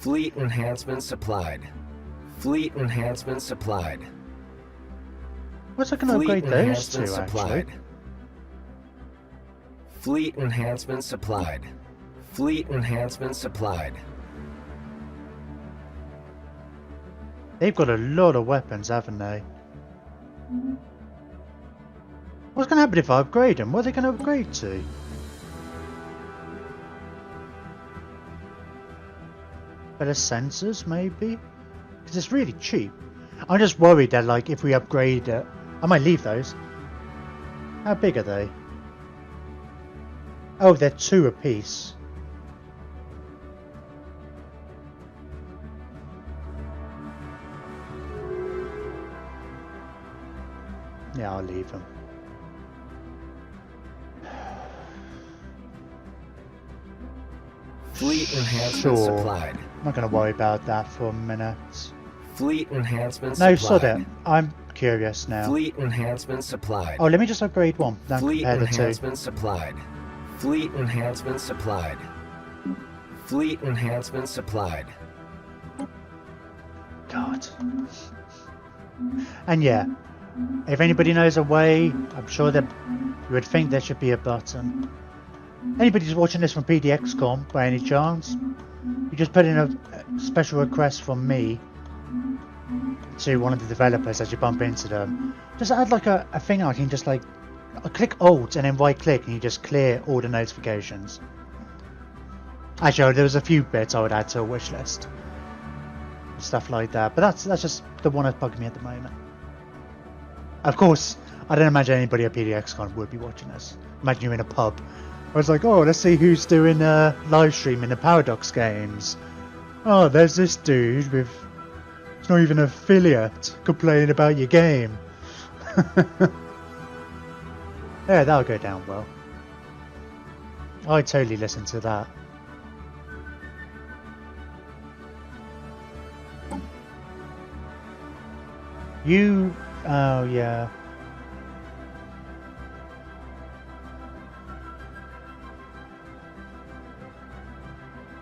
Fleet enhancement supplied. Fleet enhancement supplied. What's I can upgrade those to, actually? Fleet enhancement supplied. Fleet enhancement supplied. They've got a lot of weapons, haven't they? What's going to happen if I upgrade them? What are they going to upgrade to? Better sensors, maybe? Because it's really cheap. I'm just worried that, like, if we upgrade it... I might leave those. How big are they? Oh, they're 2 apiece. Yeah, I'll leave them. Fleet enhancement supplied. I'm not going to worry about that for a minute. Fleet enhancement no, supplied. sod it. I'm curious now. Fleet enhancement supplied. Oh, let me just upgrade one. Then Fleet compare the two. enhancement supplied. Fleet enhancement supplied. Fleet enhancement supplied. God. And yeah, if anybody knows a way, I'm sure that you would think there should be a button. Anybody who's watching this from PDXCon by any chance, you just put in a special request from me to one of the developers as you bump into them. Just add like a thing I can just like click Alt and then right click and you just clear all the notifications. Actually, there was a few bits I would add to a wish list. Stuff like that, but that's just the one that's bugging me at the moment. Of course, I don't imagine anybody at PDXCon would be watching this. Imagine you're in a pub. I was like, oh, let's see who's doing a live stream in the Paradox games. Oh, there's this dude with... It's not even an affiliate complaining about your game. Yeah, that'll go down well. I'd totally listen to that. You... Oh, yeah.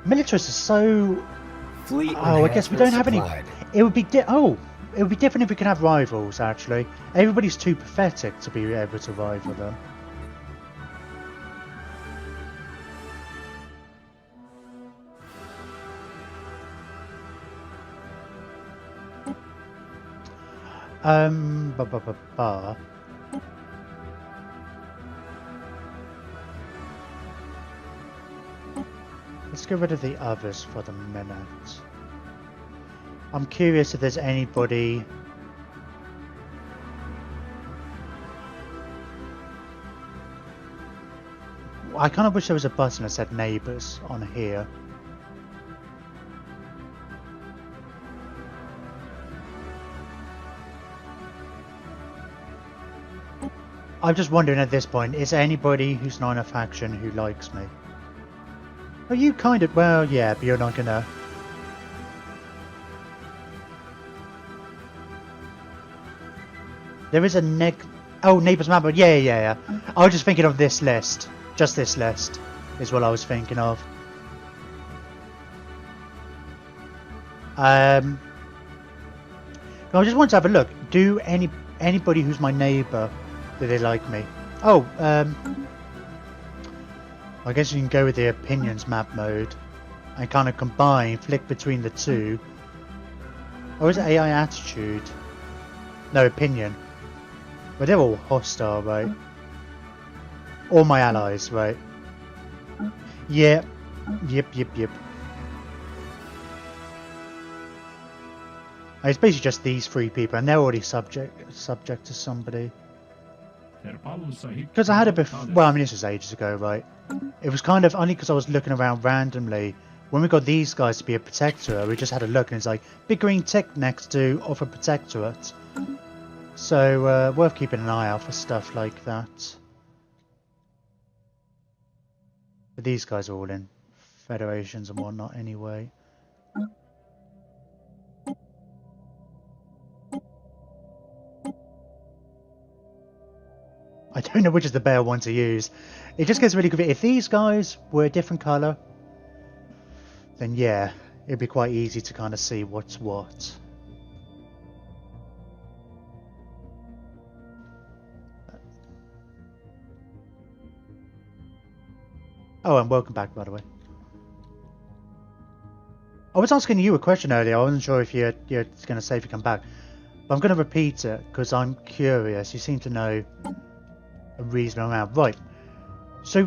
Militarists are so... Fleet I guess we don't have any... supplied. It would be it would be different if we could have rivals, actually. Everybody's too pathetic to be able to rival them. Let's get rid of the others for the minute. I'm curious if there's anybody... I kind of wish there was a button that said neighbours on here. I'm just wondering at this point, is there anybody who's not in a faction who likes me? Are you kind of... Well, yeah, but you're not gonna... There is a Oh, neighbours map. Yeah. I was just thinking of this list. Just this list is what I was thinking of. I just want to have a look. Do anybody who's my neighbour, do they like me? Oh, I guess you can go with the opinions map mode and kind of combine, flick between the two. Or is it AI attitude? No, opinion. But they're all hostile, right? All my allies, right? Yeah. Yep. It's basically just these 3 people, and they're already subject to somebody. Because I had it before. Well, I mean, this was ages ago, right? It was kind of only because I was looking around randomly. When we got these guys to be a protectorate, we just had a look, and it's like big green tick next to offer protectorate. So worth keeping an eye out for stuff like that. But these guys are all in federations and whatnot anyway. I don't know which is the better one to use. It just gets really good. If these guys were a different colour, then yeah, it'd be quite easy to kind of see what's what. Oh, and welcome back, by the way. I was asking you a question earlier. I wasn't sure if you're going to say if you come back. But I'm going to repeat it because I'm curious. You seem to know a reasonable amount. Right. So,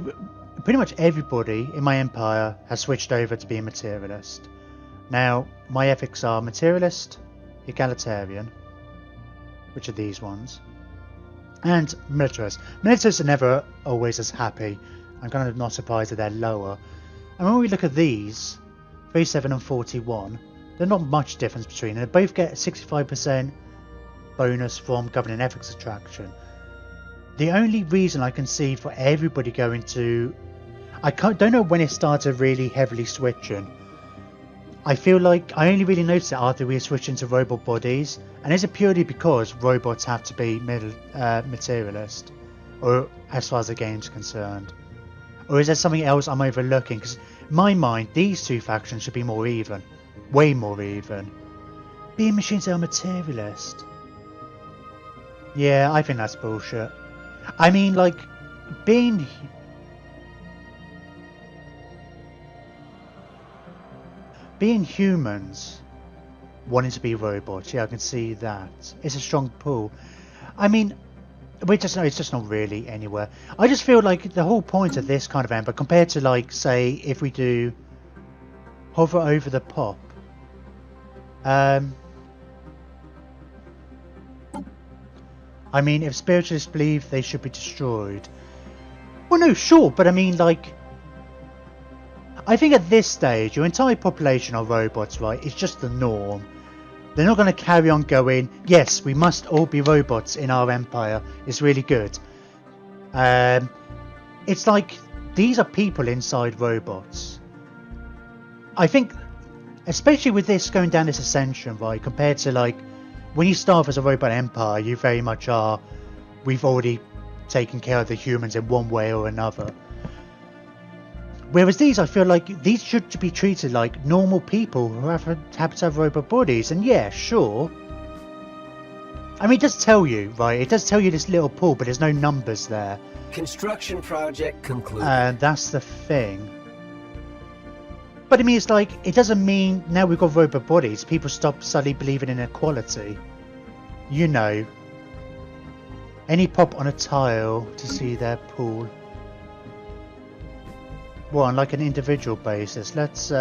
pretty much everybody in my empire has switched over to being materialist. Now, my ethics are materialist, egalitarian, which are these ones, and militarist. Militarists are never always as happy. I'm kind of not surprised that they're lower. And when we look at these, 37 and 41, there's not much difference between them. They both get a 65% bonus from governing ethics attraction. The only reason I can see for everybody going to... don't know when it started really heavily switching. I feel like I only really noticed it after we were switching to robot bodies. And is it purely because robots have to be materialist? Or as far as the game's concerned? Or is there something else I'm overlooking? Because in my mind, these two factions should be more even. Way more even. Being machines are materialist. Yeah, I think that's bullshit. I mean, like, being humans wanting to be robots, yeah, I can see that. It's a strong pull. I mean, it's just not really anywhere. I just feel like the whole point of this kind of empire, compared to, like, say, if we do hover over the pop. I mean, if spiritualists believe they should be destroyed. Well, no, sure, but I mean, like, I think at this stage, your entire population are robots, right? It's just the norm. They're not going to carry on going, yes, we must all be robots in our empire. It's really good. It's like, these are people inside robots. I think, especially with this going down this ascension, right, compared to, like, when you start off as a robot empire, you very much are, we've already taken care of the humans in one way or another. Whereas these, I feel like these should be treated like normal people who happen to have robot bodies. And yeah, sure. I mean, it does tell you, right? It does tell you this little pool, but there's no numbers there. Construction project concluded. And that's the thing. But I mean, it's like, it doesn't mean now we've got robot bodies, people stop suddenly believing in equality. You know. Any pop on a tile to see their pool. Well, on like an individual basis. Let's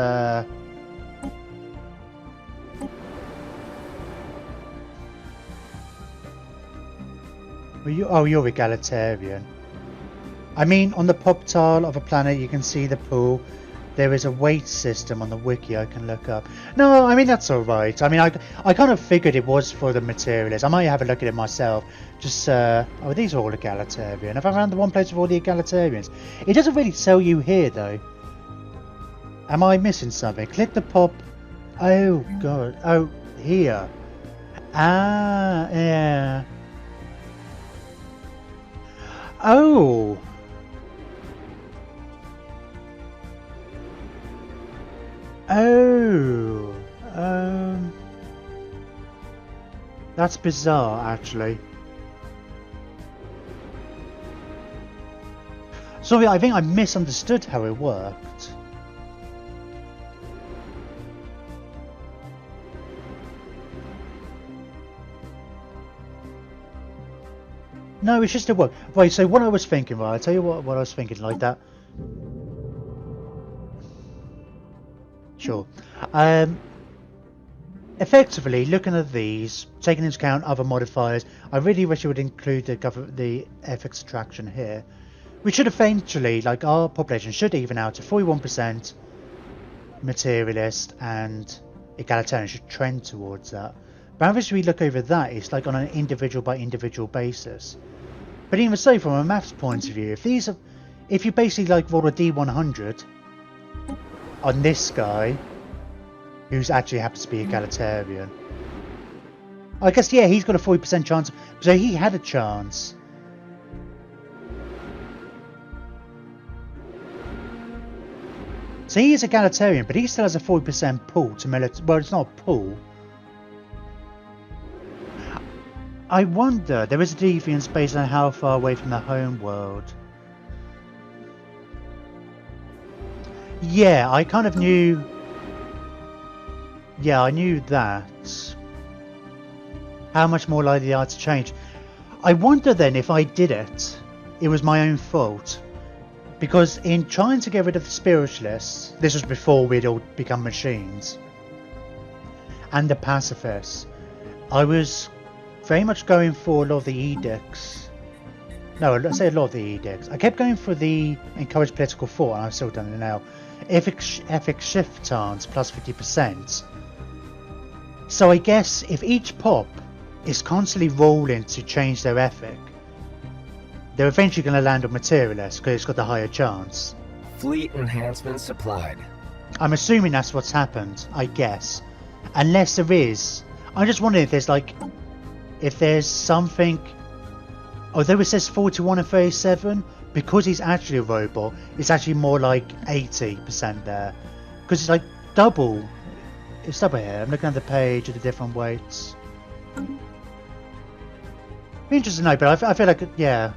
you're egalitarian. I mean, on the pop tile of a planet you can see the pool. There is a weight system on the wiki I can look up. No, I mean, that's alright. I mean, I kind of figured it was for the materialists. I might have a look at it myself. Just, oh, these are all egalitarian. Have I found the one place with all the egalitarians? It doesn't really tell you here, though. Am I missing something? Click the pop. Oh, God. Oh, here. Ah, yeah. Oh. Oh, that's bizarre, actually. Sorry, I think I misunderstood how it worked. No, it's just a work. Right, so what I was thinking, right, I'll tell you what I was thinking, like that. Sure. Effectively, looking at these, taking into account other modifiers, I really wish it would include the ethics attraction here. We should eventually, like, our population should even out to 41% materialist and egalitarian, should trend towards that. But as we look over that, it's like on an individual by individual basis. But even so, from a maths point of view, if you basically like roll a D100 on this guy, who's actually happens to be egalitarian, I guess, yeah, he's got a 40% chance, so he had a chance. So he is egalitarian, but he still has a 40% pull to military. Well, it's not a pull. I wonder, there is a deviance based on how far away from the home world. Yeah, I kind of knew. Yeah, I knew that. How much more likely they are to change. I wonder then if I did it, it was my own fault. Because in trying to get rid of the spiritualists, this was before we'd all become machines, and the pacifists, I was very much going for a lot of the edicts. No, let's say a lot of the edicts. I kept going for the encourage political thought, and I've still done it now. Ethic shift turns plus 50%. So I guess if each pop is constantly rolling to change their ethic, they're eventually going to land on materialist because it's got the higher chance. Fleet enhancement supplied. I'm assuming that's what's happened, I guess. Unless there is. I'm just wondering if there's like... If there's something... Although it says 41 and 37, because he's actually a robot, it's actually more like 80% there. Because it's like double. It's double here. I'm looking at the page of the different weights. Be interesting to know, but I feel like, yeah.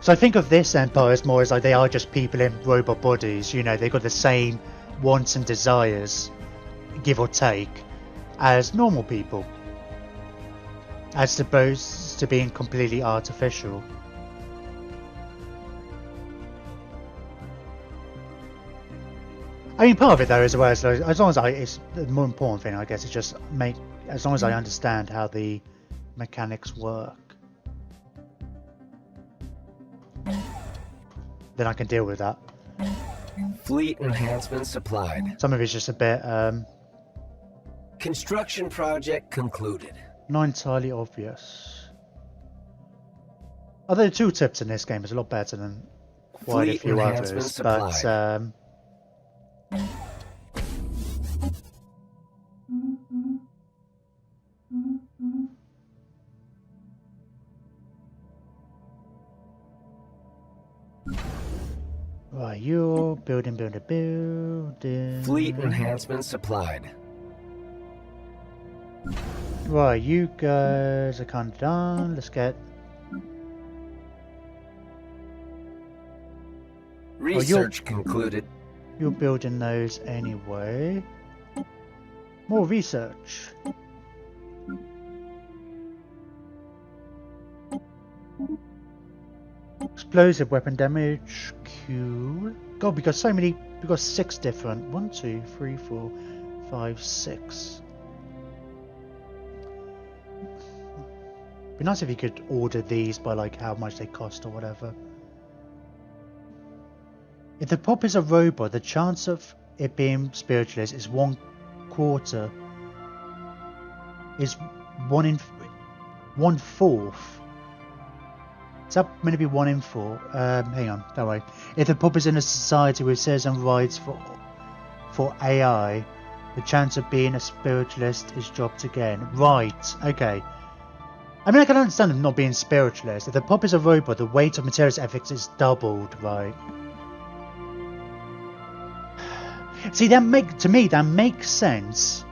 So I think of this empire as more as like they are just people in robot bodies, you know, they've got the same wants and desires, give or take, as normal people. As opposed to being completely artificial. I mean, part of it though is as long as it's the more important thing, I guess, is just as long as I understand how the mechanics work, then I can deal with that. Fleet enhancement supplied. Some of it's just a bit Construction project concluded. not entirely obvious. Although the tooltips in this game is a lot better than quite a few others, but right, you're building. Fleet enhancement supplied. Right, you guys are kind of done. Let's get... Research concluded. You're building those anyway. More research. Explosive weapon damage. Cool. God, we got so many. We got 6 different. 1, 2, 3, 4, 5, 6. Be nice if you could order these by like how much they cost or whatever. If the pop is a robot, the chance of it being spiritualist is 1/4. Is 1/4. Is that meant to be 1 in 4? Hang on, don't worry. If the pop is in a society with citizen rights for AI, the chance of being a spiritualist is dropped again. Right, okay. I mean, I can understand them not being spiritualist. If the pop is a robot, the weight of materialist ethics is doubled, right? See, to me, that makes sense.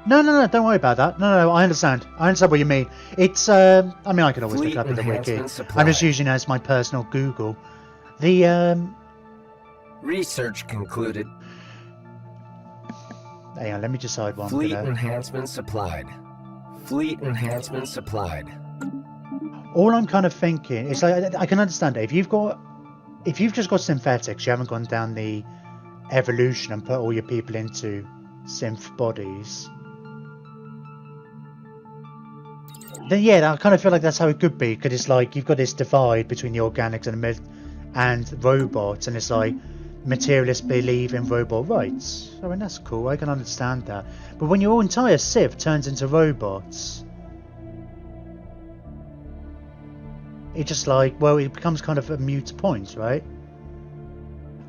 No, don't worry about that. No, I understand. I understand what you mean. It's, I mean, I can always look it up in the wiki. I'm just using it as my personal Google. The, Research concluded. Hang on, let me decide one. Fleet enhancement supplied. Fleet enhancement supplied. All I'm kind of thinking is like, I can understand it. If you've just got synthetics, you haven't gone down the evolution and put all your people into synth bodies, then yeah, I kind of feel like that's how it could be, because it's like you've got this divide between the organics and robots, and it's like materialists believe in robot rights. I mean, that's cool, I can understand that. But when your entire civ turns into robots, it's just like, well, it becomes kind of a mute point, right?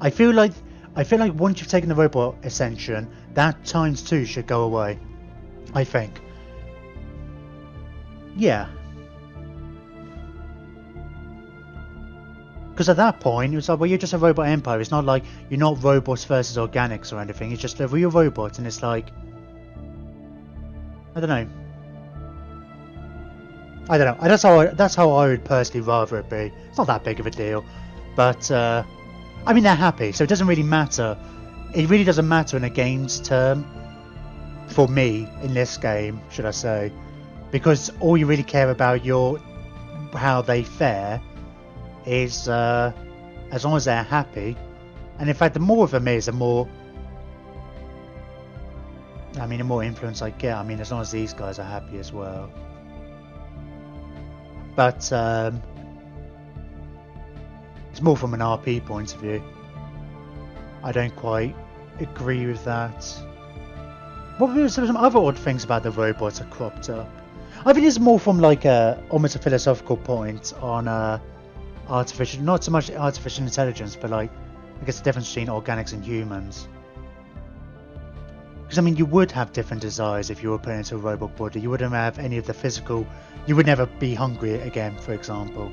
I feel like once you've taken the robot ascension, that ×2 should go away. I think. Yeah. Because at that point, it was like, well, you're just a robot empire. It's not like you're not robots versus organics or anything. It's just a real robot, and it's like, I don't know. That's how I would personally rather it be. It's not that big of a deal, but I mean, they're happy, so it doesn't really matter. It really doesn't matter in a game's term for me in this game, should I say, because all you really care about how they fare is as long as they're happy. And in fact, the more of them is, the more influence I get. I mean, as long as these guys are happy as well. But it's more from an RP point of view. I don't quite agree with that. What were some other odd things about the robots that cropped up? I think it's more from like almost a philosophical point on artificial, not so much artificial intelligence, but like I guess the difference between organics and humans. Because I mean, you would have different desires if you were put into a robot body. You wouldn't have any of the physical. You would never be hungry again, for example.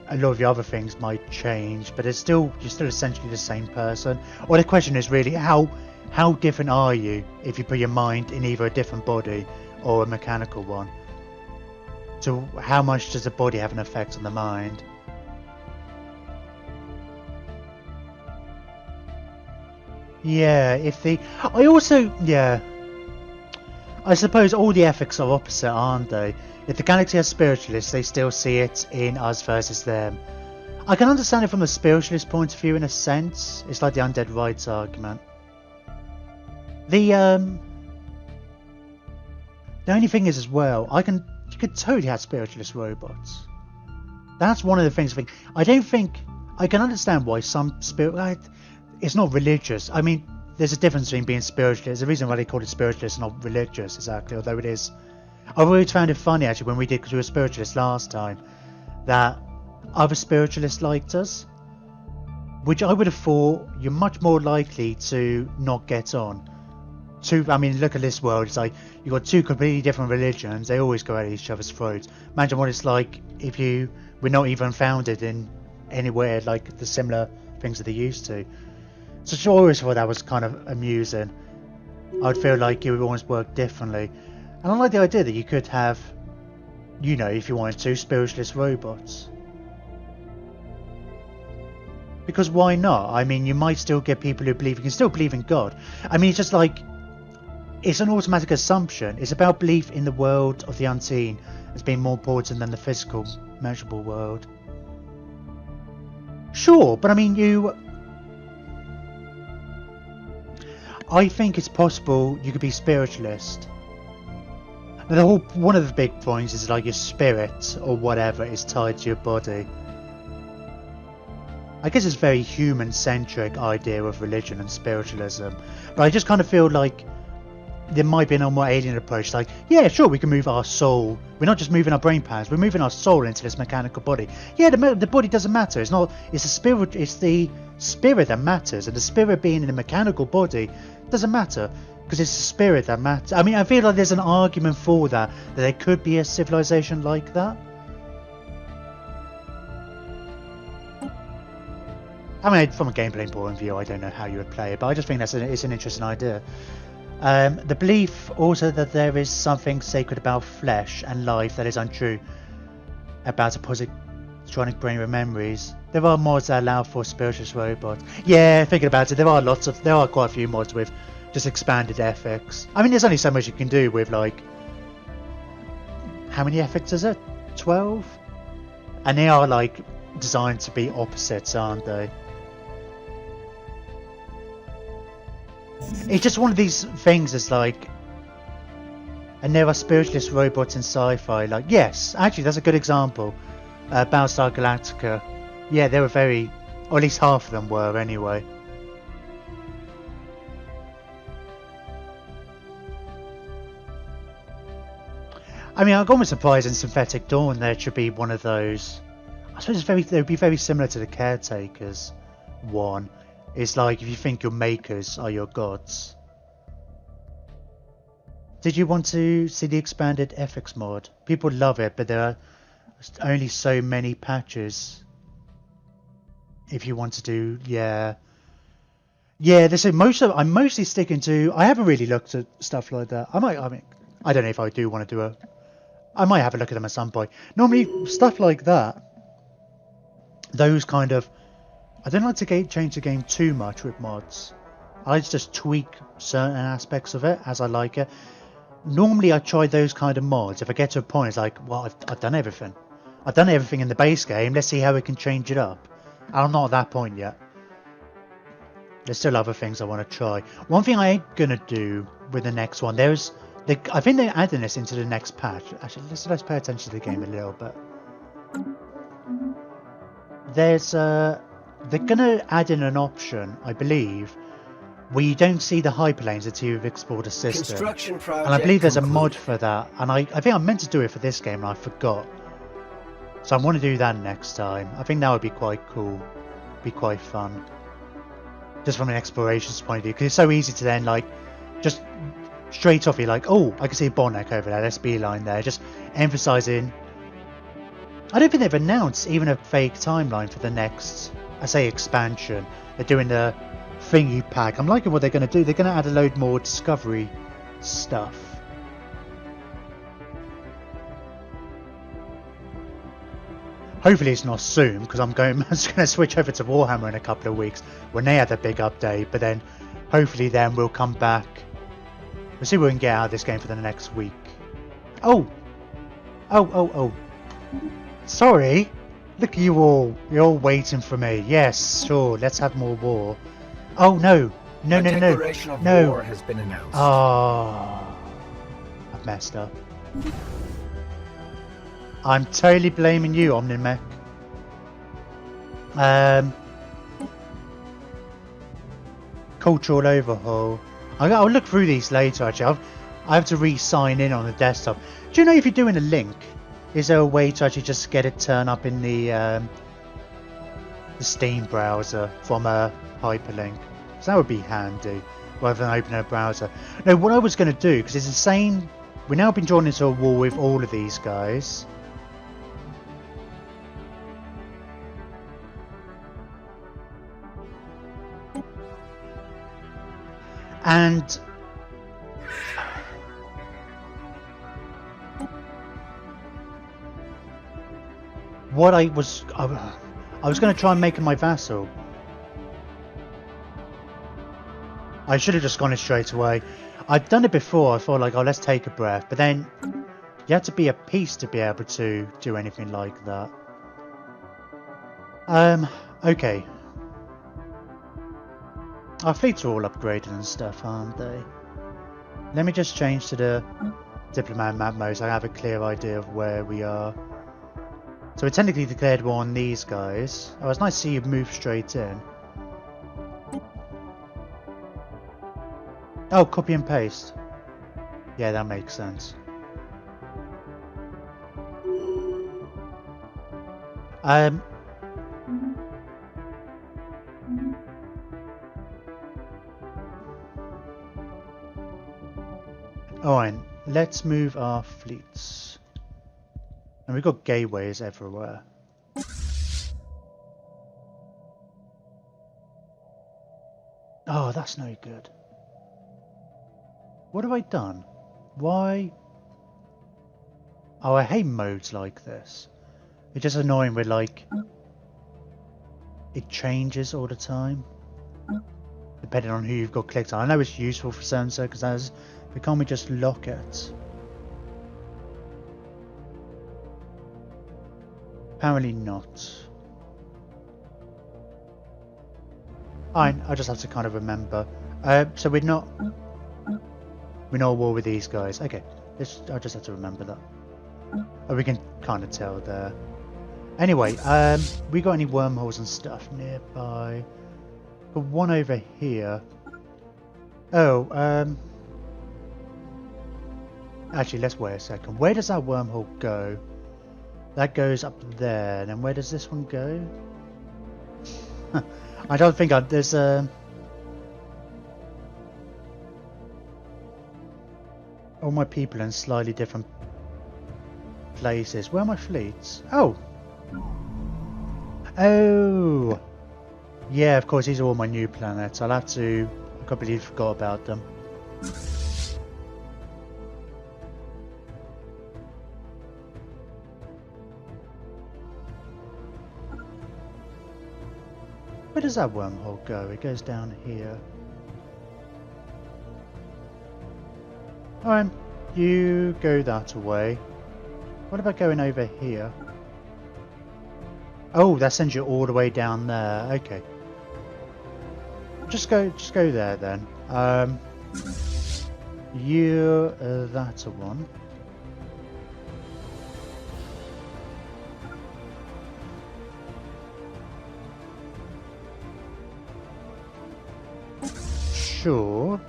A lot of the other things might change, but you're still essentially the same person. Or the question is really how different are you if you put your mind in either a different body or a mechanical one? So how much does the body have an effect on the mind? Yeah, I suppose all the ethics are opposite, aren't they? If the galaxy has spiritualists, they still see it in us versus them. I can understand it from a spiritualist point of view in a sense. It's like the undead rights argument. The only thing is as well, you could totally have spiritualist robots. That's one of the things I can understand why some it's not religious. I mean, there's a difference between being spiritualist. There's a reason why they call it spiritualist, not religious, exactly, although it is. I've always found it funny, actually, when we did, because we were spiritualists last time, that other spiritualists liked us, which I would have thought you're much more likely to not get on. I mean, look at this world. It's like you've got two completely different religions. They always go at each other's throats. Imagine what it's like if you were not even founded in anywhere like the similar things that they used to. So I always thought that was kind of amusing. I'd feel like it would almost work differently. And I like the idea that you could have, if you wanted to, spiritualist robots. Because why not? I mean, you might still get people who believe, you can still believe in God. I mean, it's just like, it's an automatic assumption. It's about belief in the world of the unseen as being more important than the physical, measurable world. Sure, but I mean, I think it's possible you could be spiritualist. One of the big points is like your spirit or whatever is tied to your body. I guess it's a very human-centric idea of religion and spiritualism, but I just kind of feel like there might be a more alien approach. Like, yeah, sure, we can move our soul. We're not just moving our brain powers. We're moving our soul into this mechanical body. Yeah, the body doesn't matter. It's the spirit. It's the spirit that matters, and the spirit being in a mechanical body doesn't matter because it's the spirit that matters. I mean, I feel like there's an argument for that there could be a civilization like that. I mean, from a gameplay point of view, I don't know how you would play it, but I just think it's an interesting idea. The belief also that there is something sacred about flesh and life that is untrue about a positronic brain with memories. There are mods that allow for spiritualist robots. Yeah, thinking about it, there are quite a few mods with just expanded ethics. I mean, there's only so much you can do with, like, how many ethics is it? 12? And they are, like, designed to be opposites, aren't they? It's just one of these things that's like, and there are spiritualist robots in sci-fi, like, yes, actually that's a good example. Battlestar Galactica, yeah, they were very, or at least half of them were anyway. I mean, I'm almost surprised in Synthetic Dawn there should be one of those. I suppose they would be very similar to the Caretakers one. It's like if you think your makers are your gods. Did you want to see the expanded ethics mod? People love it, but there are There's only so many patches. If you want to do, yeah. This is I'm mostly sticking to. I haven't really looked at stuff like that. I mean, I don't know if I do want to do I might have a look at them at some point. Normally, stuff like that. Those kind of. I don't like to change the game too much with mods. I like to just tweak certain aspects of it as I like it. Normally, I try those kind of mods. If I get to a point, it's like, well, I've done everything. I've done everything in the base game. Let's see how we can change it up. I'm not at that point yet. There's still other things I want to try. One thing I ain't gonna do with the next one, I think they're adding this into the next patch. Actually, let's pay attention to the game a little bit. They're gonna add in an option, I believe, where you don't see the hyperlanes until you've explored a system. Construction project And I believe there's complete. a mod for that. And I think I meant to do it for this game and I forgot. So I want to do that next time. I think that would be quite cool. Be quite fun. Just from an explorations point of view, because it's so easy to then like just straight off you're like, oh, I can see a Bonnet over there, let's beeline there, just emphasizing. I don't think they've announced even a fake timeline for the next, I say, expansion. They're doing the thingy pack. I'm liking what they're going to do. They're going to add a load more discovery stuff. Hopefully it's not soon, because I'm just going to switch over to Warhammer in a couple of weeks when they have the big update. But then, hopefully, then we'll come back. We'll see what we can get out of this game for the next week. Oh, sorry. Look at you all. You're all waiting for me. Yes, sure. Let's have more war. Oh no, no. Declaration of war has been announced. Oh, I've messed up. I'm totally blaming you, Omnimech. Cultural overhaul. I'll look through these later, actually. I have to re-sign in on the desktop. Do you know if you're doing a link, is there a way to actually just get it turn up in the Steam browser from a hyperlink? So that would be handy, rather than opening a browser. No, what I was going to do, because it's insane. We've now been drawn into a war with all of these guys. And what I was going to try and make him my vassal. I should have just gone it straight away. I'd done it before. I thought like, oh, let's take a breath. But then you have to be at peace to be able to do anything like that. Okay. Our fleets are all upgraded and stuff, aren't they? Let me just change to the diplomat map mode so I have a clear idea of where we are. So we technically declared war on these guys. Oh, it's nice to see you move straight in. Oh, copy and paste. Yeah, that makes sense. Alright, let's move our fleets. And we've got gateways everywhere. Oh, that's no good. What have I done? Why? Oh, I hate modes like this. It's just annoying with like... It changes all the time. Depending on who you've got clicked on. I know it's useful for certain circumstances, but can't we just lock it? Apparently not. I'll just have to kind of remember. So we're not at war with these guys. Okay, I just have to remember that. Oh, we can kind of tell there. Anyway, we got any wormholes and stuff nearby? Got one over here. Oh, actually, let's wait a second. Where does that wormhole go? That goes up there. And where does this one go? I don't think there's a... All my people in slightly different places. Where are my fleets? Oh! Oh! Yeah, of course, these are all my new planets. I'll have to... I can't believe I forgot about them. Where does that wormhole go? It goes down here. Alright, you go that way. What about going over here? Oh, that sends you all the way down there. Okay. Just go there then. You, that's a one. Sure.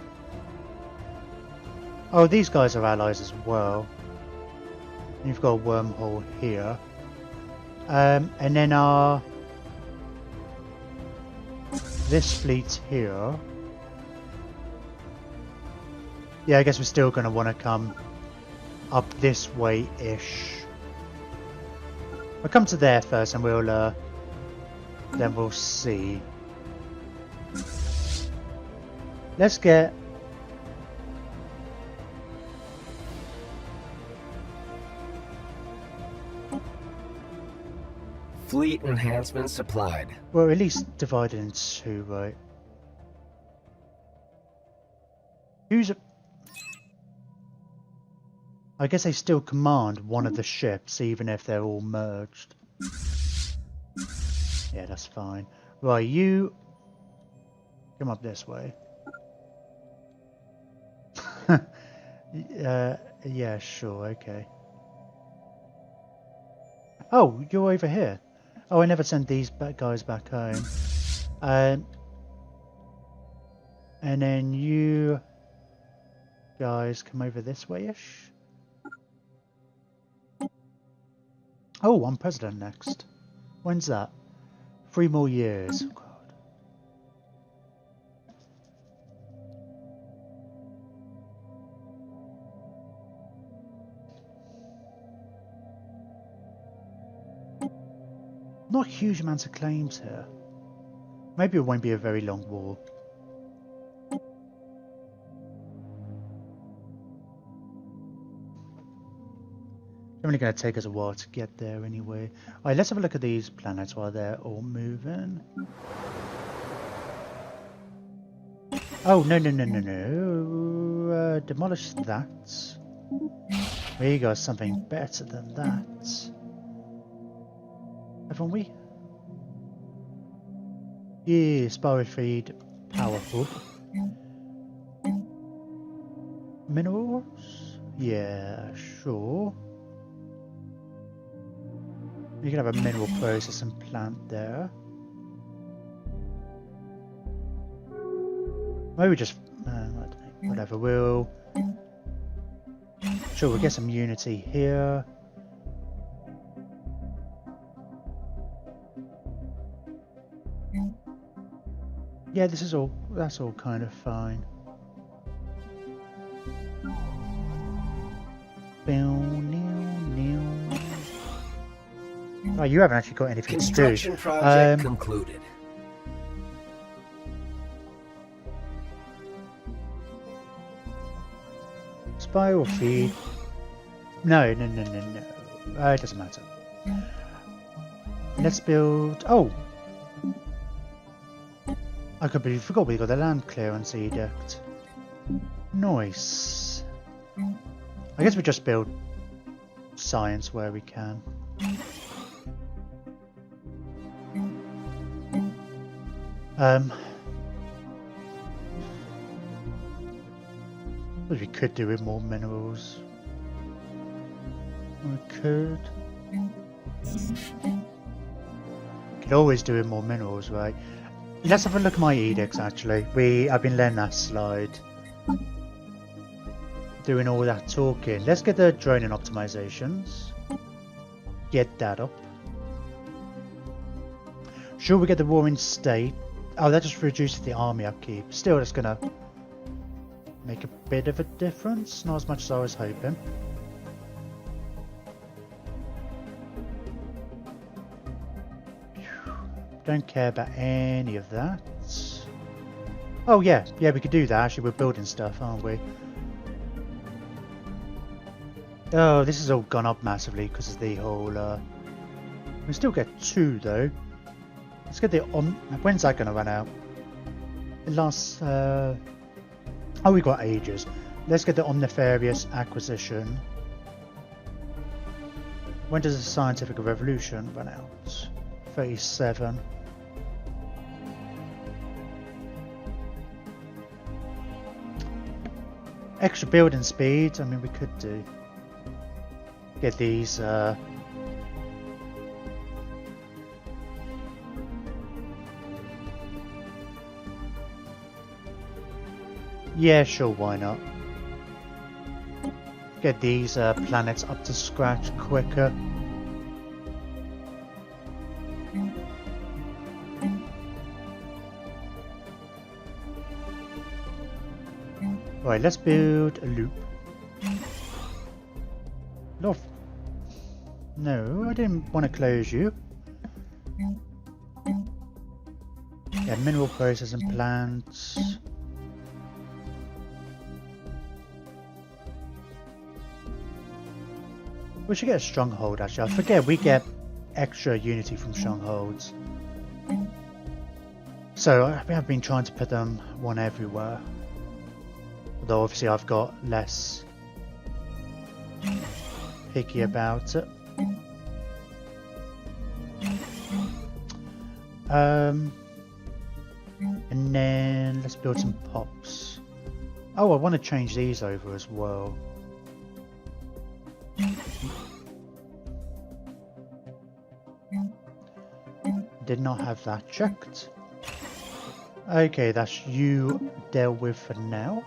Oh, these guys are allies as well. You've got a wormhole here. And then this fleet here. Yeah, I guess we're still going to want to come up this way-ish. We'll come to there first and we'll then we'll see. Let's get... Fleet enhancement supplied. Well, at least divided in two, right? Who's a... I guess they still command one of the ships, even if they're all merged. Yeah, that's fine. Right, you... come up this way. Yeah, sure, okay. Oh, you're over here. Oh, I never sent these guys back home. And then you guys come over this way-ish. Oh, I'm president next. When's that? 3 more years. Oh, God. Not huge amounts of claims here. Maybe it won't be a very long war. It's only going to take us a while to get there anyway. Alright, let's have a look at these planets while they're all moving. Oh, no. Demolish that. We got something better than that. Haven't we? Yeah, Spire feed, powerful. Minerals? Yeah, sure. You can have a mineral processing plant there. Maybe just, whatever, we'll... Sure, we'll get some unity here. Yeah, this is all, that's all kind of fine. Oh, you haven't actually got anything to do. Construction project concluded. Spiral feed. No. It doesn't matter. Let's build... Oh! I completely forgot we got the land clearance edict. Nice. I guess we just build science where we can. What we could do with more minerals. We could always do with more minerals, right? Let's have a look at my edicts actually. I've been letting that slide. Doing all that talking. Let's get the droning optimizations. Get that up. Sure, we get the roaring state. Oh, that just reduces the army upkeep. Still, that's gonna make a bit of a difference. Not as much as I was hoping. don't care about any of that. Oh yeah, we could do that. Actually, we're building stuff, aren't we? Oh, this has all gone up massively because of the whole... We still get 2 though. Let's get the on... When's that going to run out? It lasts... Oh, we've got ages. Let's get the Omnifarious acquisition. When does the Scientific Revolution run out? 37. Extra building speed, I mean we could do. Get these yeah, sure, why not? Get these planets up to scratch quicker. Right, let's build a loop. No, I didn't want to close you. Yeah, mineral processing plants. We should get a stronghold actually. I forget we get extra unity from strongholds. So we have been trying to put them one everywhere. Although obviously I've got less picky about it. And then let's build some pops. Oh, I want to change these over as well. Did not have that checked. Okay, that's you dealt with for now.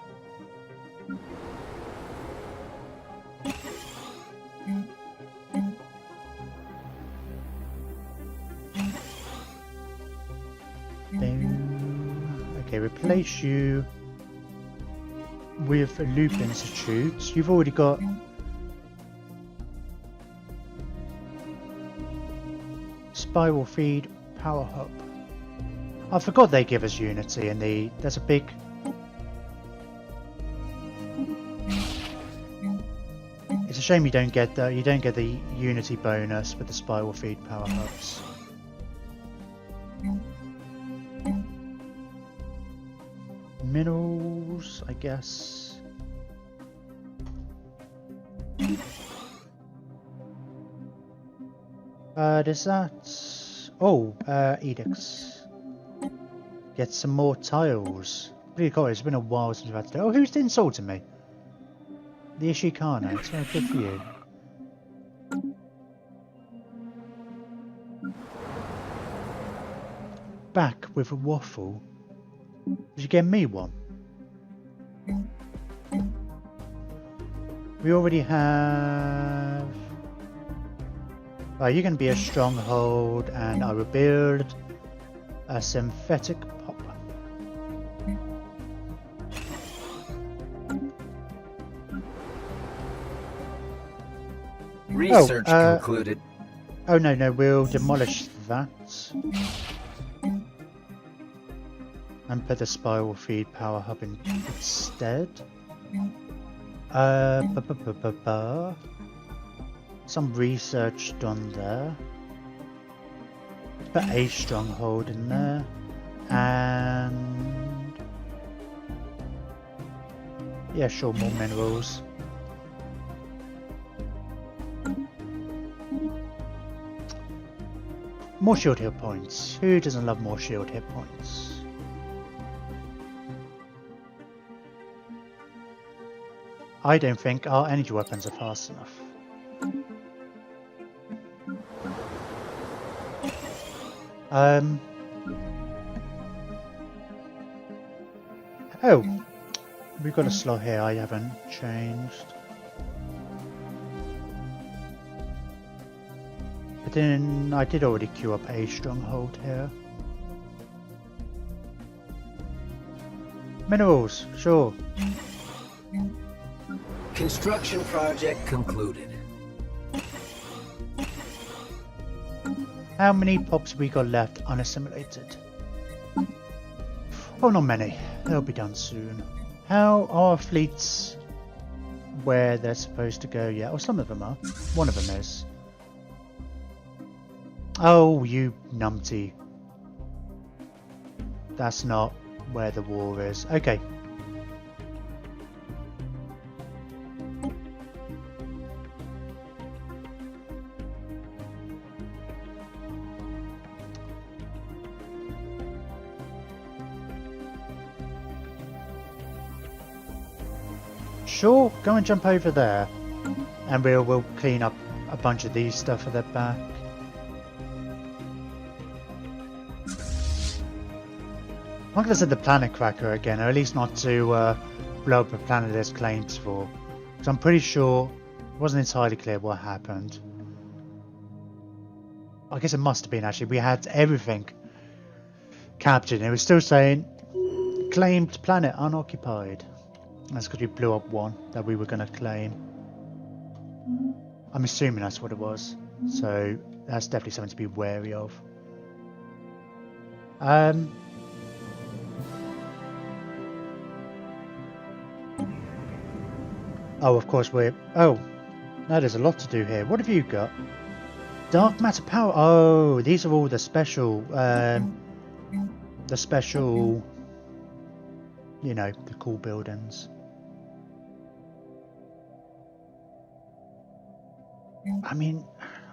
Okay, replace you with a Loop Institute. You've already got Spiral Feed Power Hub. I forgot they give us Unity, and there's a big... It's a shame you don't get the Unity bonus with the Spiral Feed Power Hubs. Minerals, I guess. Does that... Oh, edicts. Get some more tiles. Pretty cool, it's been a while since we've had to do... Oh, who's insulting me? The Ishikana, it's very good for you. Back with a waffle. Did you get me one? We already have... Oh, you're going to be a stronghold, and I will build a synthetic pop. Research concluded. Oh no, we'll demolish that. And put the Spiral Feed Power Hub in instead. Some research done there. Put a stronghold in there. And... yeah, sure, more minerals. More shield hit points. Who doesn't love more shield hit points? I don't think our energy weapons are fast enough. Oh, we've got a slot here I haven't changed. But then I did already queue up a stronghold here. Minerals, sure. Construction project concluded. How many pops have we got left unassimilated? Oh, not many. They'll be done soon. How are fleets where they're supposed to go yet? Oh, some of them are. One of them is. Oh, you numpty. That's not where the war is. Okay. Sure, go and jump over there, and we'll clean up a bunch of these stuff at the back. I'm not going to say the planet cracker again, or at least not to blow up a planet there's claims for, because I'm pretty sure it wasn't entirely clear what happened. I guess it must have been actually. We had everything captured, and it was still saying claimed planet unoccupied. That's because we blew up one that we were going to claim. I'm assuming that's what it was. So that's definitely something to be wary of. Oh, of course we're... Oh, no, there's a lot to do here. What have you got? Dark matter power. Oh, these are all the special... you know, the cool buildings. I mean,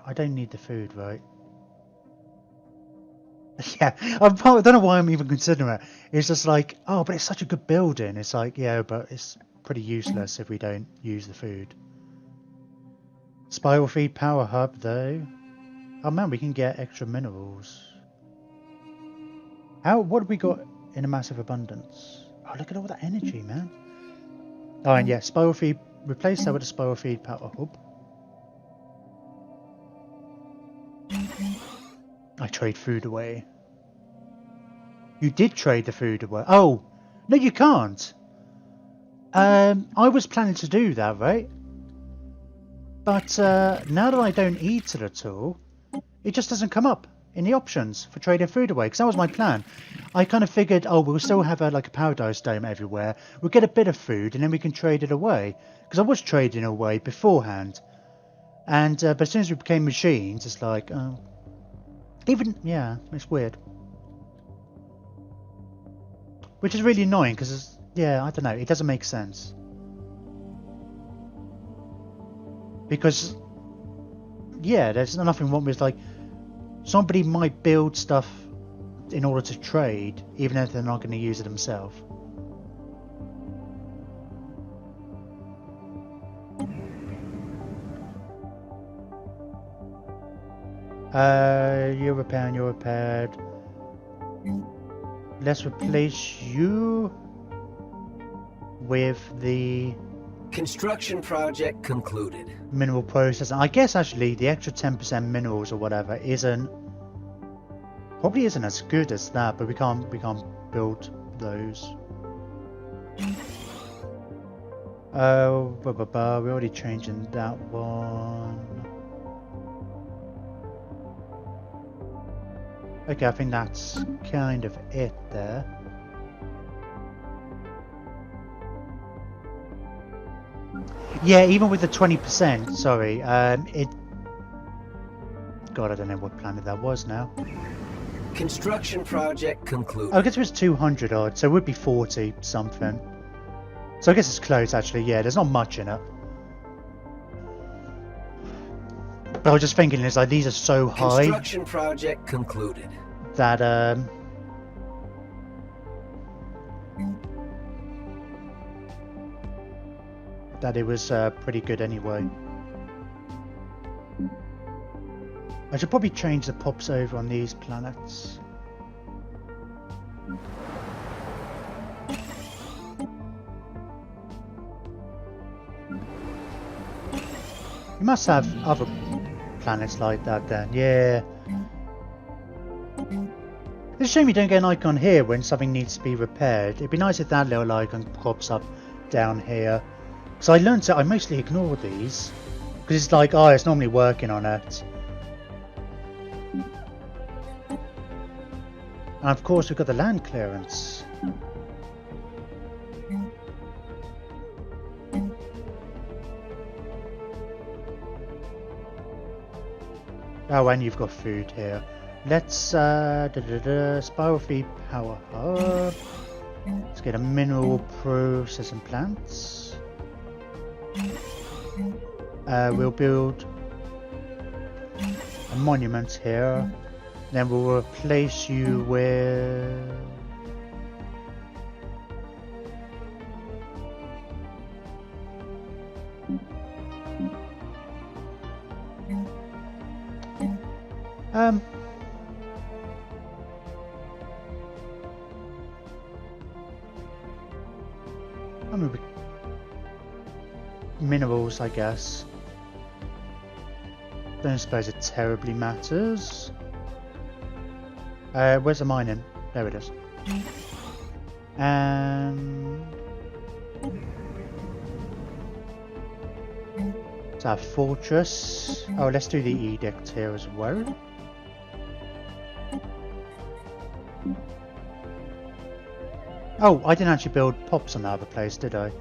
I don't need the food, right? Yeah, I don't know why I'm even considering it. It's just like, oh, but it's such a good building. It's like, yeah, but it's pretty useless if we don't use the food. Spiral feed power hub, though. Oh man, we can get extra minerals. What have we got in a massive abundance? Oh, look at all that energy, man. Oh, and yeah, spiral feed. Replace that with a spiral feed power hub. I trade food away. You did trade the food away. Oh, no, you can't. I was planning to do that, right? But now that I don't eat it at all, it just doesn't come up in the options for trading food away. Because that was my plan. I kind of figured, oh, we'll still have like a paradise dome everywhere. We'll get a bit of food and then we can trade it away. Because I was trading away beforehand. And but as soon as we became machines, it's like, oh. Even, yeah, it's weird. Which is really annoying because, yeah, I don't know, it doesn't make sense. Because, yeah, there's nothing wrong with, like, somebody might build stuff in order to trade, even if they're not going to use it themselves. You're repairing, you're repaired. Let's replace you with the construction project concluded. Mineral processing. I guess actually the extra 10% minerals or whatever probably isn't as good as that, but we can't build those. Oh, we're already changing that one. Okay, I think that's kind of it there. Yeah, even with the 20%, sorry, it... God, I don't know what planet that was now. Construction project concluded. Oh, I guess it was 200 odd, so it would be 40 something. So I guess it's close actually, yeah, there's not much in it. But I was just thinking, it's like these are so high. Construction project concluded. That that it was pretty good anyway. I should probably change the pops over on these planets. You must have other planets like that then, yeah. It's a shame you don't get an icon here when something needs to be repaired. It'd be nice if that little icon pops up down here. So I learned that I mostly ignore these. Because it's like, oh, it's normally working on it. And of course we've got the land clearance. Oh, and you've got food here. Let's spiral feed power hub. Let's get a mineral processing plants. We'll build a monument here. Then we'll replace you with... I mean, minerals, I guess. Don't suppose it terribly matters. Where's the mining? There it is. And it's our fortress. Oh, let's do the edict here as well. Oh, I didn't actually build pops on the other place, did I?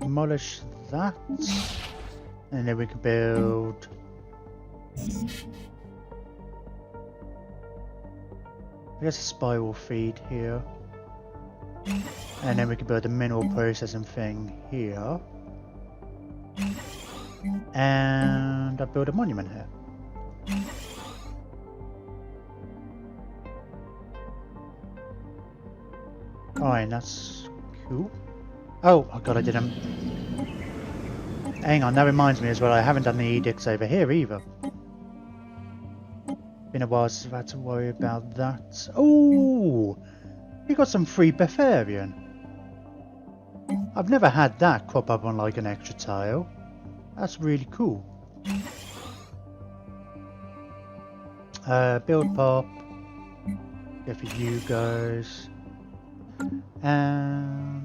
Demolish that, and then we can build I guess a spiral feed here, and then we can build a mineral processing thing here, and I'll build a monument here. Alright, that's cool. Oh god, I didn't. Hang on, that reminds me as well, I haven't done the edicts over here either. Been a while since I've had to worry about that. Oh, we got some free Bavarian. I've never had that crop up on like an extra tile. That's really cool. Build pop. Go for you guys. And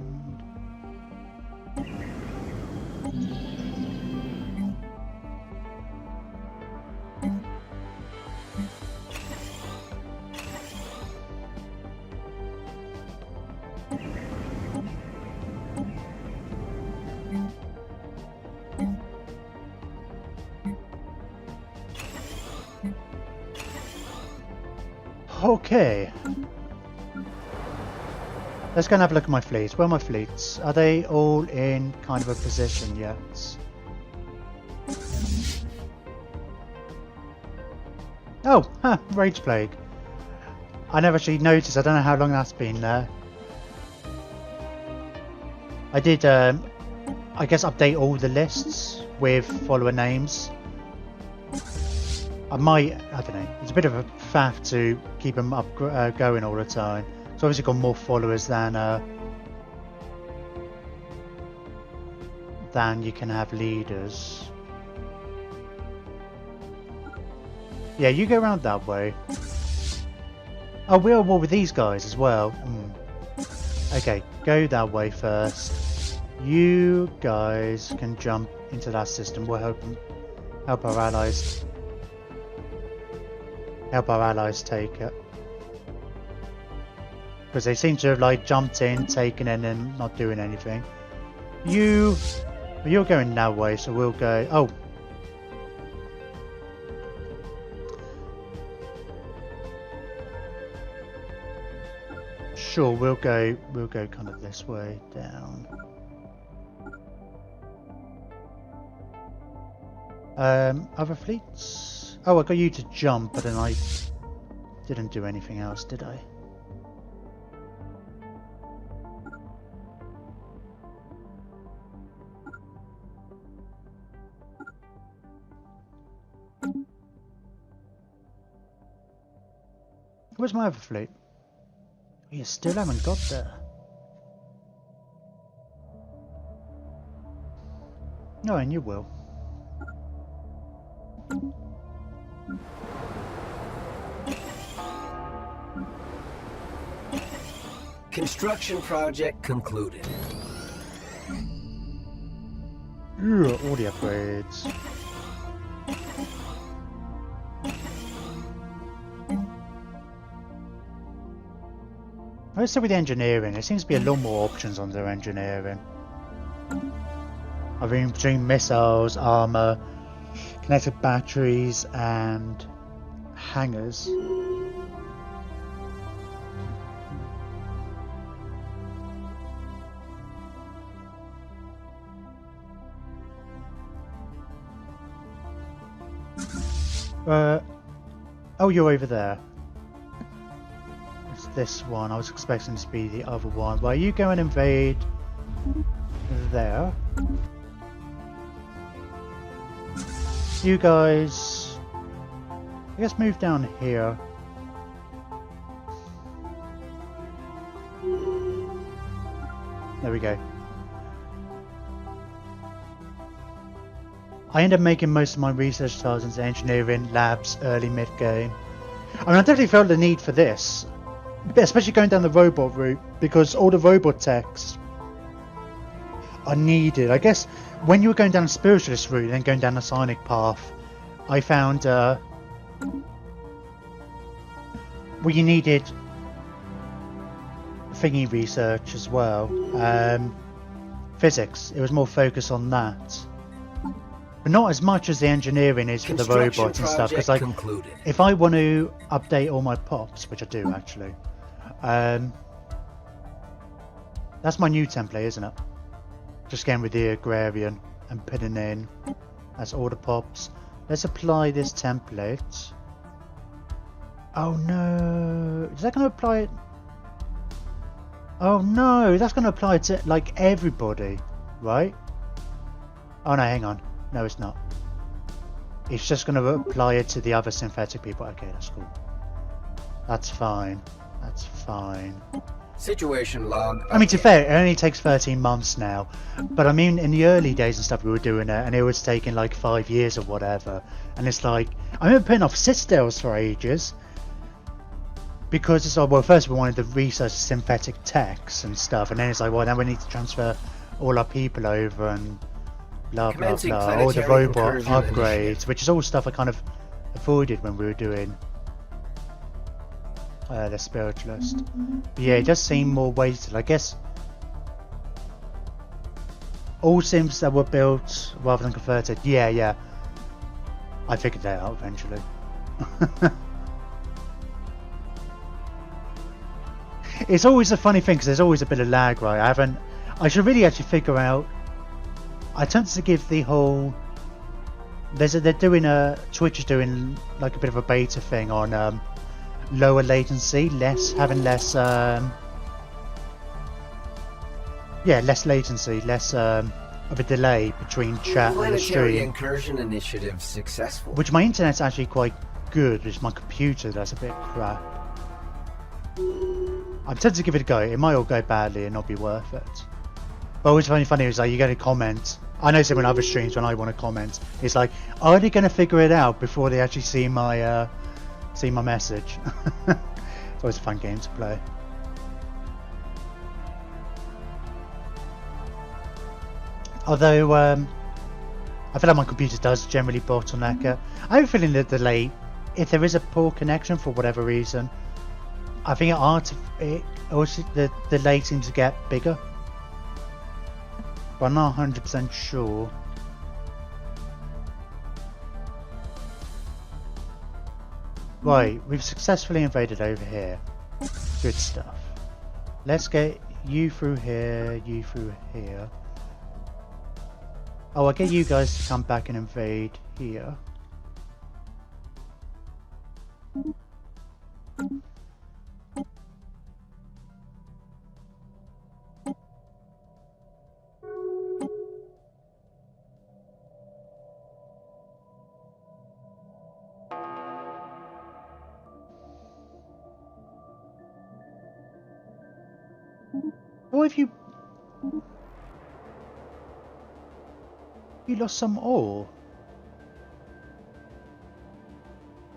okay. Let's go and have a look at my fleets. Where are my fleets? Are they all in kind of a position yet? Oh, Rage Plague. I never actually noticed. I don't know how long that's been there. I did, I guess, update all the lists with follower names. I don't know. It's a bit of a faff to keep them up going all the time. It's obviously got more followers than you can have leaders. Yeah, you go around that way. Oh, we're at war with these guys as well. Okay, go that way first. You guys can jump into that system. We'll help our allies. Help our allies take it. Because they seem to have like jumped in, taken it, and then not doing anything. You're going that way, so we'll go. Oh. Sure, we'll go kind of this way down. Other fleets? Oh, I got you to jump, but then I didn't do anything else, did I? Where's my other fleet? You still haven't got there. No, and you will. Construction project concluded. All the upgrades. Let's start with engineering. There seems to be a lot more options on their engineering. I mean, between missiles, armor, connected batteries, and hangars. Oh, you're over there. It's this one. I was expecting this to be the other one. Well, you go and invade there. You guys, I guess, move down here. There we go. I end up making most of my research trials into engineering labs early mid-game. I mean, I definitely felt the need for this, especially going down the robot route, because all the robot techs are needed. I guess when you were going down the spiritualist route and then going down the psionic path, I found well, you needed thingy research as well. Physics. It was more focused on that. But not as much as the engineering is for the robots and stuff, because like, if I want to update all my pops, which I do actually, that's my new template, isn't it? Just going with the agrarian and putting in, that's all the pops. Let's apply this template. Oh no, is that going to apply it? Oh no, that's going to apply to like everybody, right? Oh no, hang on. No, it's not. It's just going to apply it to the other synthetic people. Okay, that's cool. That's fine. That's fine. Situation log. I mean, to be fair, it only takes 13 months now. But I mean, in the early days and stuff, we were doing it, and it was taking like 5 years or whatever. And it's like, I remember putting off Citadels for ages. Because it's like, well, first we wanted to research synthetic techs and stuff, and then it's like, well, now we need to transfer all our people over and blah blah blah, all the robot upgrades, which is all stuff I kind of avoided when we were doing the spiritualist. But yeah, it does seem more weighted. I guess all sims that were built rather than converted. Yeah, I figured that out eventually. It's always a funny thing because there's always a bit of lag, right? I should really actually figure out. I tend to give the whole. They're doing Twitch is doing like a bit of a beta thing on lower latency, having less latency, less of a delay between chat and the stream. Incursion initiative successful. Which my internet's actually quite good. It's my computer that's a bit crap. I'm tempted to give it a go. It might all go badly and not be worth it. But what's funny is like you get a comment. I know some in other streams when I want to comment, it's like, are they going to figure it out before they actually see my message? It's always a fun game to play. Although I feel like my computer does generally bottleneck it. I have a feeling that if there is a poor connection for whatever reason, I think the delay seems to get bigger. But I'm not 100% sure. Right, we've successfully invaded over here. Good stuff. Let's get you through here, you through here. Oh, I'll get you guys to come back and invade here. What have you lost some ore?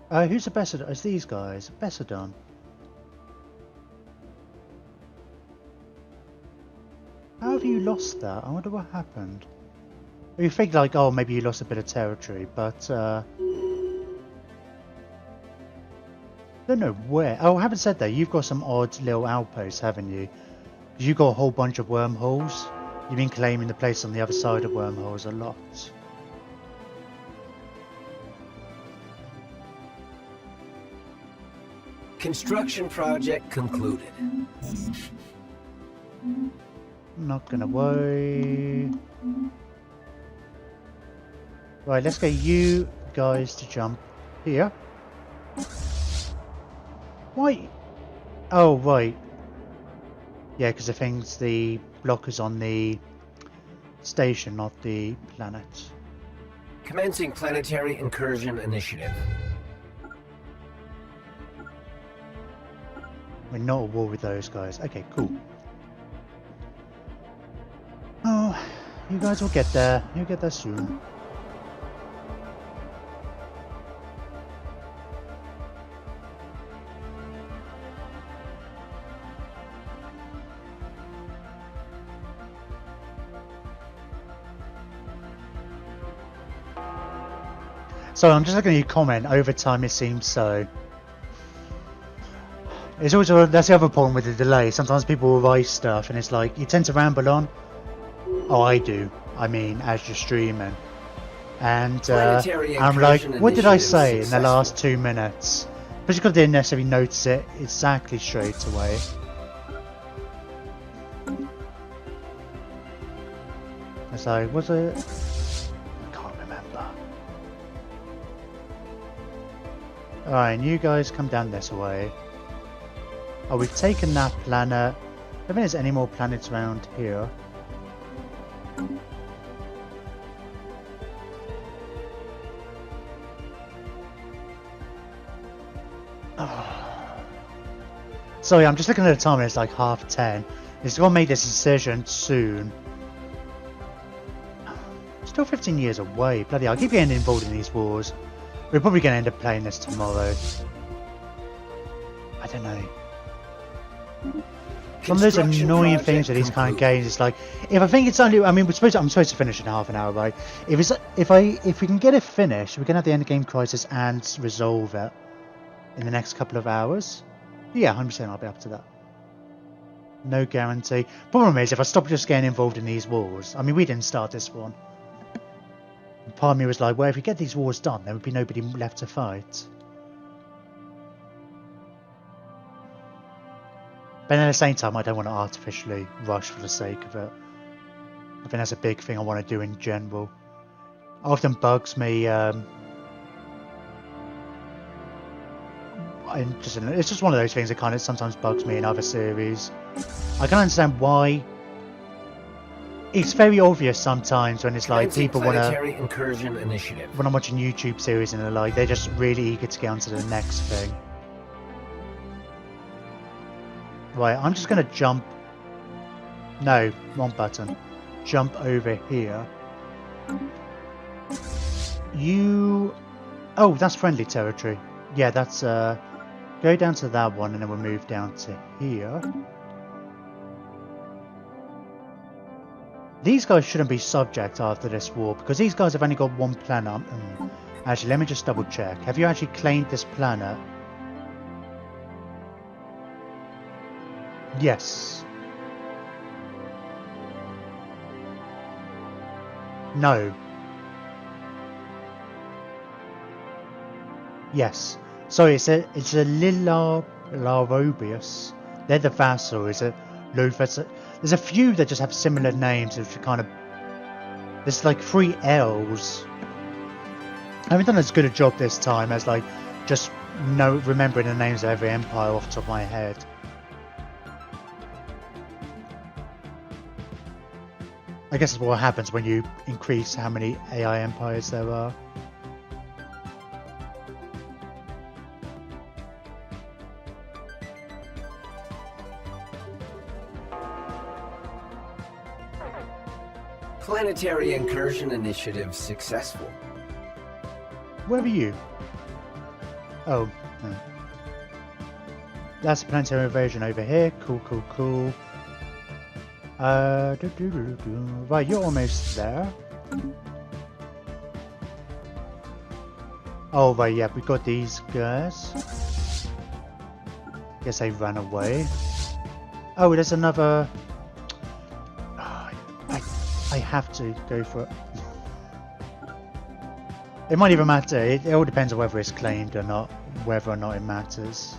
Who's the best? It's these guys. Bessadon. How have you lost that? I wonder what happened. You think like, oh, maybe you lost a bit of territory, but don't know where. Oh, I haven't said that. You've got some odd little outposts, haven't you? Because you've got a whole bunch of wormholes. You've been claiming the place on the other side of wormholes a lot. Construction project concluded. Not gonna worry. Right, let's get you guys to jump here. Why? Oh, right. Yeah, because the blockers on the station, not the planet. Commencing planetary incursion initiative. We're not at war with those guys. Okay, cool. Oh, you guys will get there. You'll get there soon. So I'm just looking at your comment. Over time, it seems so. It's also that's the other problem with the delay. Sometimes people will write stuff, and it's like you tend to ramble on. Oh, I do. I mean, as you're streaming, and I'm like, what did I say in the last 2 minutes? But you didn't necessarily notice it exactly straight away. It's like, was it? Alright, and you guys come down this way. Oh, we've taken that planet. I don't think there's any more planets around here. Oh. Sorry, I'm just looking at the time and it's like 10:30. It's got to make this decision soon. Still 15 years away. Bloody hell, I keep getting involved in these wars. We're probably going to end up playing this tomorrow. I don't know. One of those annoying things with these kind of games is like, if I think it's only, I mean, I'm supposed to finish in half an hour, right? If we can get it finished, we can have the end game crisis and resolve it in the next couple of hours. Yeah, 100% I'll be up to that. No guarantee. Problem is, if I stop just getting involved in these wars, I mean, we didn't start this one. Part of me was like, well, if we get these wars done, there would be nobody left to fight. But at the same time, I don't want to artificially rush for the sake of it. I think that's a big thing I want to do in general. It often bugs me. It's just one of those things that kind of sometimes bugs me in other series. I can understand why. It's very obvious sometimes when it's like people want to incursion initiative. When I'm watching YouTube series and they're just really eager to get on to the next thing. Right, I'm just going to jump. No, wrong button. Jump over here. You. Oh, that's friendly territory. Yeah, that's go down to that one and then we'll move down to here. These guys shouldn't be subject after this war because these guys have only got one planet. Actually, let me just double check. Have you actually claimed this planet? Yes. No. Yes. So it's a Larobius. They're the vassal. Is it Lufus? There's a few that just have similar names, which are kind of. There's like 3 L's. I haven't done as good a job this time as like just remembering the names of every empire off the top of my head. I guess that's what happens when you increase how many AI empires there are. Planetary incursion initiative successful. Where are you? Oh, no. That's the planetary invasion over here. Cool, cool, cool. Right, you're almost there. Oh, right, yeah, we got these guys. Guess they ran away. Oh, there's another... Oh, I have to go for it. It might even matter. It all depends on whether it's claimed or not, whether or not it matters.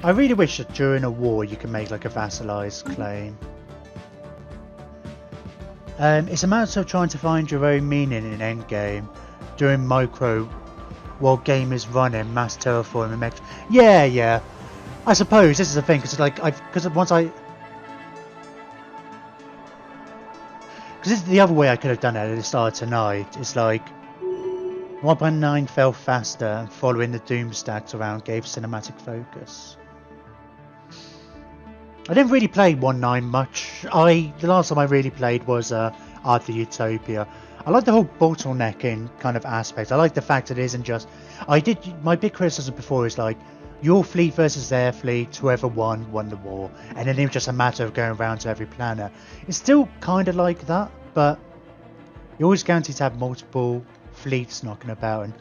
I really wish that during a war you could make like a vassalized claim. It's a matter of trying to find your own meaning in endgame during micro while game is running, mass terraforming and mech. Yeah. I suppose this is the thing because this is the other way I could have done it at the start of tonight. It's like 1.9 fell faster and following the doom stacks around gave cinematic focus. I didn't really play 1.9 much. The last time I really played was Art of Utopia. I like the whole bottlenecking kind of aspect. I like the fact that it isn't just... My big criticism before is like, your fleet versus their fleet, whoever won the war. And then it was just a matter of going around to every planet. It's still kind of like that, but you're always guaranteed to have multiple fleets knocking about and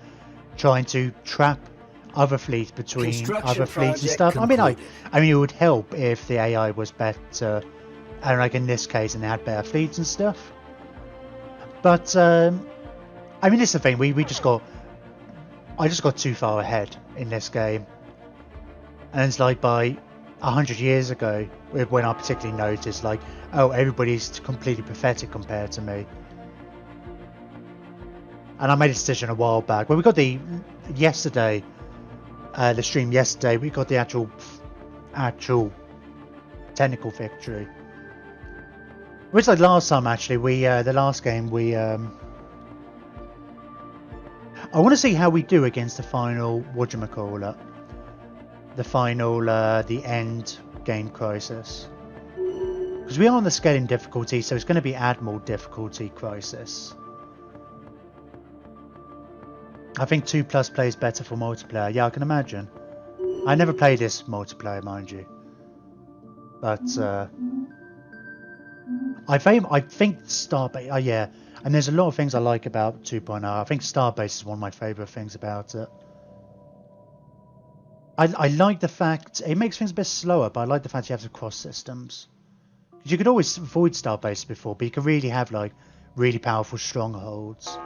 trying to trap other fleets between other fleets and stuff. Concluded. I mean, it would help if the AI was better, and like in this case, and they had better fleets and stuff. But I mean, this is the thing. I just got too far ahead in this game, and it's like by 100 years ago when I particularly noticed, like, oh, everybody's completely pathetic compared to me. And I made a decision a while back. Well, we got the stream yesterday, we got the actual technical victory. Which, like last time, actually, the last game, I want to see how we do against the final, whatchamacallit, the end game crisis. Because we are on the scaling difficulty, so it's going to be Admiral difficulty crisis. I think 2+ plays better for multiplayer. Yeah, I can imagine. I never played this multiplayer, mind you. But I think Starbase. Yeah, and there's a lot of things I like about 2.0. I think Starbase is one of my favourite things about it. I like the fact it makes things a bit slower, but I like the fact you have to cross systems. Because you could always avoid Starbase before, but you could really have like really powerful strongholds.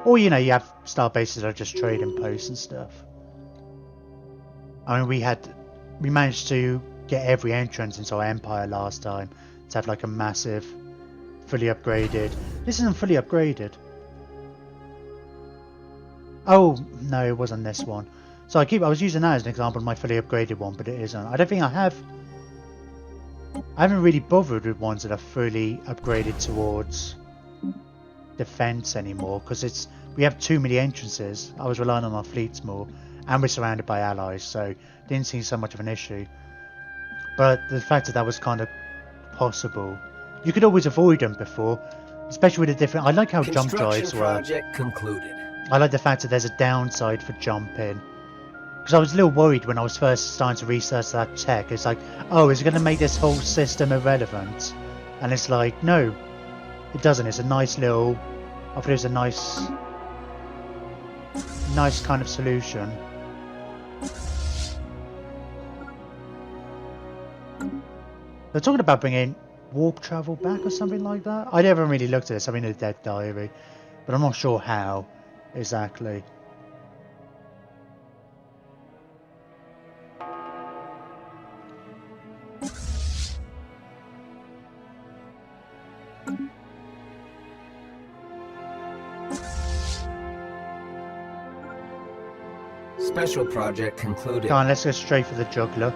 Or, you know, you have star bases that are just trading posts and stuff. I mean, we managed to get every entrance into our empire last time to have like a massive, fully upgraded. This isn't fully upgraded. Oh, no, it wasn't this one. So I was using that as an example of my fully upgraded one, but it isn't. I don't think I haven't really bothered with ones that are fully upgraded towards defense anymore, because we have too many entrances. I was relying on our fleets more, and we're surrounded by allies, so didn't seem so much of an issue. But the fact that was kind of possible, you could always avoid them before, especially with the different. I like how jump drives work. Concluded. I like the fact that there's a downside for jumping, because I was a little worried when I was first starting to research that tech. It's like, oh, is it going to make this whole system irrelevant? And it's like, no. It doesn't. It's a nice little... I thought it was a nice kind of solution. They're talking about bringing warp travel back or something like that. I never really looked at this. I'm in a dead diary, but I'm not sure how exactly. Special project concluded. Come on, let's go straight for the juggler.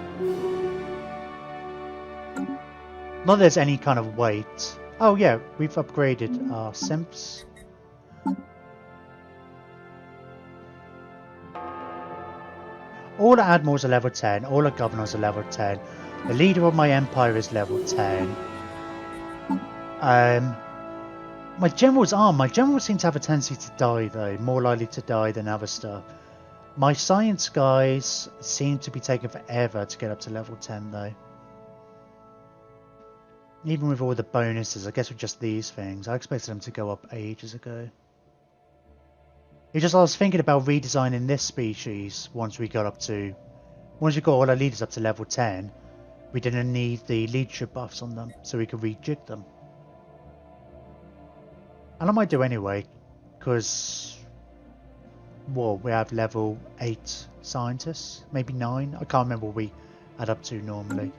Not that there's any kind of weight. Oh yeah, we've upgraded our simps. All the admirals are level 10, all the governors are level 10. The leader of my empire is level 10. My generals seem to have a tendency to die though, more likely to die than other stuff. My science guys seem to be taking forever to get up to level 10 though. Even with all the bonuses, I guess with just these things, I expected them to go up ages ago. It's just I was thinking about redesigning this species once we got all our leaders up to level 10. We didn't need the leadership buffs on them, so we could rejig them. And I might do anyway, because, well, we have level 8 scientists, maybe 9. I can't remember what we add up to normally.